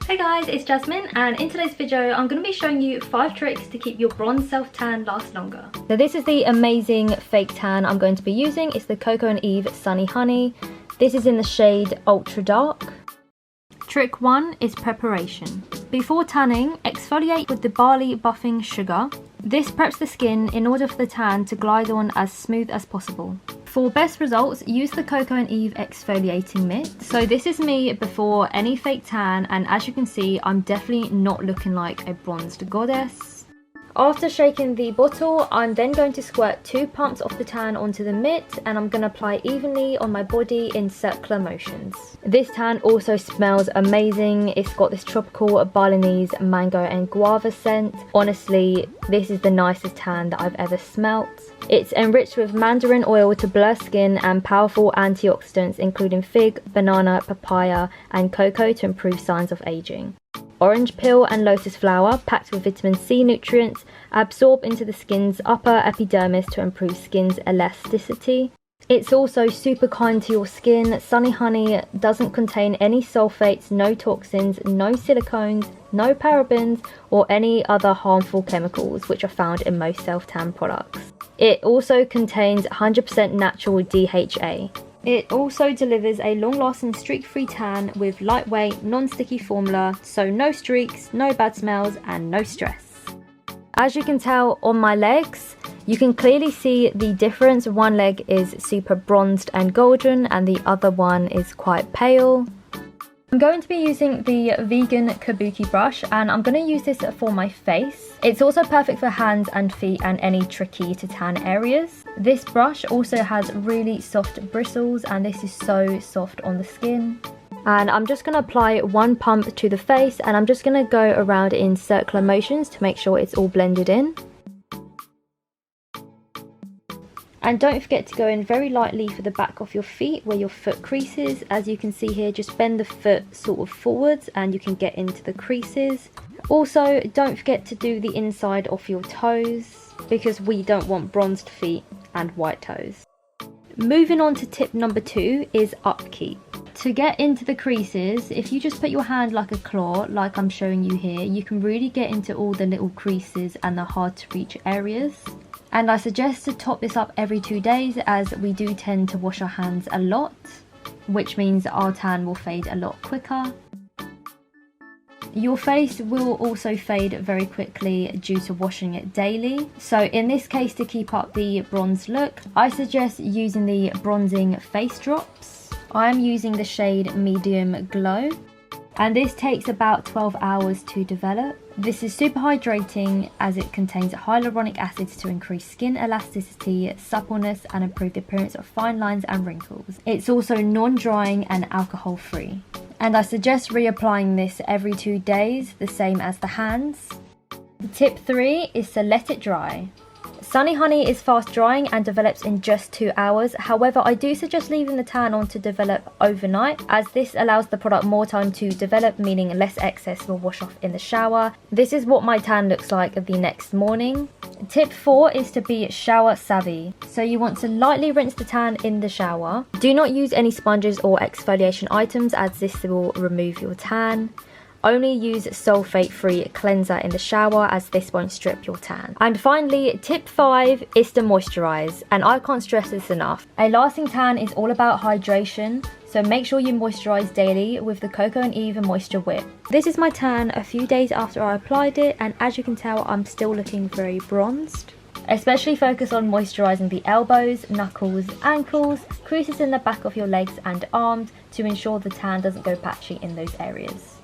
Hey guys, it's Jasmine, and in today's video I'm going to be showing you 5 tricks to keep your bronze self tan last longer. So this is the amazing fake tan I'm going to be using. It's the Coco and Eve Sunny Honey. This is in the shade Ultra Dark. Trick 1 is preparation. Before tanning, exfoliate with the barley buffing sugar. This preps the skin in order for the tan to glide on as smooth as possible. For best results, use the Coco and Eve exfoliating mitt. So this is me before any fake tan, and as you can see, I'm definitely not looking like a bronzed goddess. After shaking the bottle, I'm then going to squirt 2 pumps of the tan onto the mitt, and I'm going to apply evenly on my body in circular motions. This tan also smells amazing. It's got this tropical Balinese mango and guava scent. Honestly, this is the nicest tan that I've ever smelt. It's enriched with Mandarin oil to blur skin and powerful antioxidants including fig, banana, papaya and cocoa to improve signs of aging. Orange peel and lotus flower, packed with vitamin C nutrients, absorb into the skin's upper epidermis to improve skin's elasticity. It's also super kind to your skin. Sunny Honey doesn't contain any sulfates, no toxins, no silicones, no parabens or any other harmful chemicals which are found in most self-tan products. It also contains 100% natural DHA. It also delivers a long-lasting streak-free tan with lightweight, non-sticky formula, so no streaks, no bad smells and no stress. As you can tell on my legs, you can clearly see the difference. One leg is super bronzed and golden and the other one is quite pale. I'm going to be using the vegan kabuki brush, and I'm going to use this for my face. It's also perfect for hands and feet and any tricky to tan areas. This brush also has really soft bristles and this is so soft on the skin. And I'm just going to apply 1 pump to the face, and I'm just going to go around in circular motions to make sure it's all blended in. And don't forget to go in very lightly for the back of your feet where your foot creases. As you can see here, just bend the foot sort of forwards and you can get into the creases. Also, don't forget to do the inside of your toes because we don't want bronzed feet and white toes. Moving on to tip number 2 is upkeep. To get into the creases, if you just put your hand like a claw, like I'm showing you here, you can really get into all the little creases and the hard to reach areas. And I suggest to top this up every 2 days, as we do tend to wash our hands a lot, which means our tan will fade a lot quicker. Your face will also fade very quickly due to washing it daily. So in this case, to keep up the bronze look, I suggest using the bronzing face drops. I'm using the shade Medium Glow, and this takes about 12 hours to develop. This is super hydrating as it contains hyaluronic acids to increase skin elasticity, suppleness and improve the appearance of fine lines and wrinkles. It's also non-drying and alcohol free. And I suggest reapplying this every 2 days, the same as the hands. Tip 3 is to let it dry. Sunny Honey is fast drying and develops in just 2 hours. However, I do suggest leaving the tan on to develop overnight, as this allows the product more time to develop, meaning less excess will wash off in the shower. This is what my tan looks like the next morning. Tip 4 is to be shower savvy. So you want to lightly rinse the tan in the shower. Do not use any sponges or exfoliation items, as this will remove your tan. Only use sulfate-free cleanser in the shower, as this won't strip your tan. And finally, tip 5 is to moisturize, and I can't stress this enough. A lasting tan is all about hydration, so make sure you moisturize daily with the Coco and Eve Moisture Whip. This is my tan a few days after I applied it, and as you can tell, I'm still looking very bronzed. Especially focus on moisturizing the elbows, knuckles, ankles, creases in the back of your legs and arms to ensure the tan doesn't go patchy in those areas.